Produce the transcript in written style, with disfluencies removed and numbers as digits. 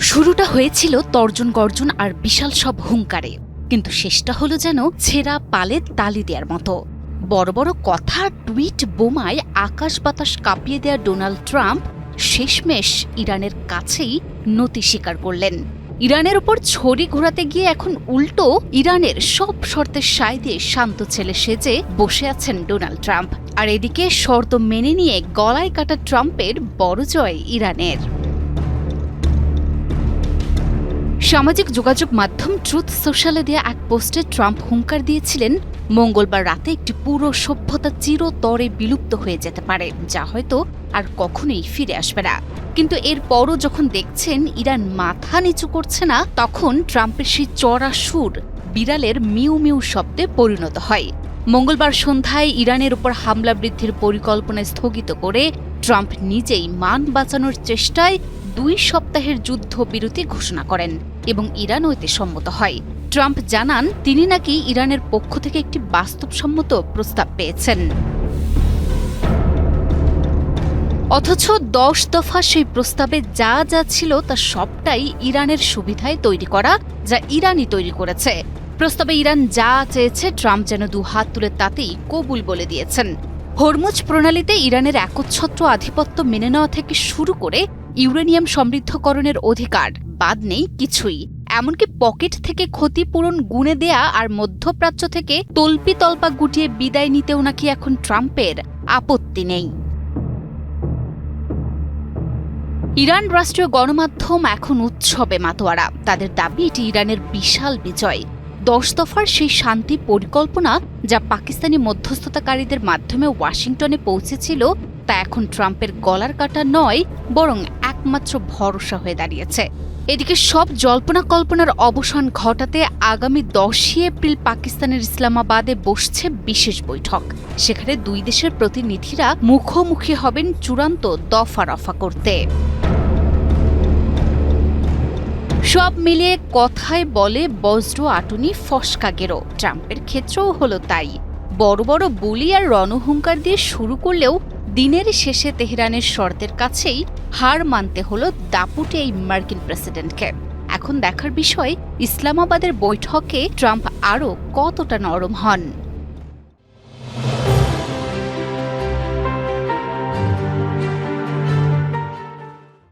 শুরুটা হয়েছিল তর্জন গর্জন আর বিশাল সব হুঙ্কারে, কিন্তু শেষটা হলো যেন ছেঁড়া পালে তালি দেওয়ার মতো। বড় বড় কথা, টুইট, বোমায় আকাশ বাতাস কাঁপিয়ে দেয়া ডোনাল্ড ট্রাম্প শেষমেশ ইরানের কাছেই নতি স্বীকার করলেন। ইরানের উপর ছড়ি ঘোরাতে গিয়ে এখন উল্টো ইরানের সব শর্তের সায় দিয়ে শান্ত ছেলে সেজে বসে আছেন ডোনাল্ড ট্রাম্প। আর এদিকে শর্ত মেনে নিয়ে গলায় কাটা ট্রাম্পের বড় জয় ইরানের। সামাজিক যোগাযোগ মাধ্যম ট্রুথ সোশ্যালে দেয়া এক পোস্টে ট্রাম্প হুঙ্কার দিয়েছিলেন মঙ্গলবার রাতে একটি পুরো সভ্যতা চিরতরে বিলুপ্ত হয়ে যেতে পারে, যা হয়তো আর কখনোই ফিরে আসবে না। কিন্তু এরপরও যখন দেখছেন ইরান মাথা নিচু করছে না, তখন ট্রাম্পের সেই চড়া সুর বিড়ালের মিউ মিউ শব্দে পরিণত হয়। মঙ্গলবার সন্ধ্যায় ইরানের উপর হামলা বৃদ্ধির পরিকল্পনা স্থগিত করে ট্রাম্প নিজেই মান বাঁচানোর চেষ্টায় 2 সপ্তাহের যুদ্ধবিরতি ঘোষণা করেন এবং ইরানও এতে সম্মত হয়। ট্রাম্প জানান তিনি নাকি ইরানের পক্ষ থেকে একটি বাস্তবসম্মত প্রস্তাব পেয়েছেন। অথচ 10 দফা সেই প্রস্তাবে যা যা ছিল তা সবটাই ইরানের সুবিধায় তৈরি করা, যা ইরানই তৈরি করেছে। প্রস্তাবে ইরান যা চেয়েছে ট্রাম্প যেন 2 হাত তুলে তাতেই কবুল বলে দিয়েছেন। হরমুজ প্রণালীতে ইরানের একচ্ছত্র আধিপত্য মেনে নেওয়া থেকে শুরু করে ইউরেনিয়াম সমৃদ্ধকরণের অধিকার, বাদ নেই কিছুই। এমনকি পকেট থেকে ক্ষতিপূরণ গুণে দেয়া আর মধ্যপ্রাচ্য থেকে তল্পি তল্পা গুটিয়ে বিদায় নিতেও নাকি এখন ট্রাম্পের আপত্তি নেই। ইরান রাষ্ট্রীয় গণমাধ্যম এখন উৎসবে মাতোয়ারা। তাদের দাবি এটি ইরানের বিশাল বিজয়। 10 দফার সেই শান্তি পরিকল্পনা যা পাকিস্তানি মধ্যস্থতাকারীদের মাধ্যমে ওয়াশিংটনে পৌঁছেছিল, তা এখন ট্রাম্পের গলার কাটা নয়, বরং একমাত্র ভরসা হয়ে দাঁড়িয়েছে। এদিকে সব জল্পনা কল্পনার অবসান ঘটাতে আগামী 10 এপ্রিল পাকিস্তানের ইসলামাবাদে বসছে বিশেষ বৈঠক। সেখানে 2 দেশের প্রতিনিধিরা মুখোমুখি হবেন চূড়ান্ত দফা রফা করতে। সব মিলিয়ে কথায় বলে বজ্র আটুনি ফসকা গেরো। ট্রাম্পের ক্ষেত্রেও হলো তাই। বড় বড় বুলি আর রণহুঙ্কার দিয়ে শুরু করলেও দিনের শেষে তেহরানের শর্তের কাছেই হার মানতে হলো দাপুটে এই মার্কিন প্রেসিডেন্টকে। এখন দেখার বিষয় ইসলামাবাদের বৈঠকে ট্রাম্প আরও কতটা নরম হন।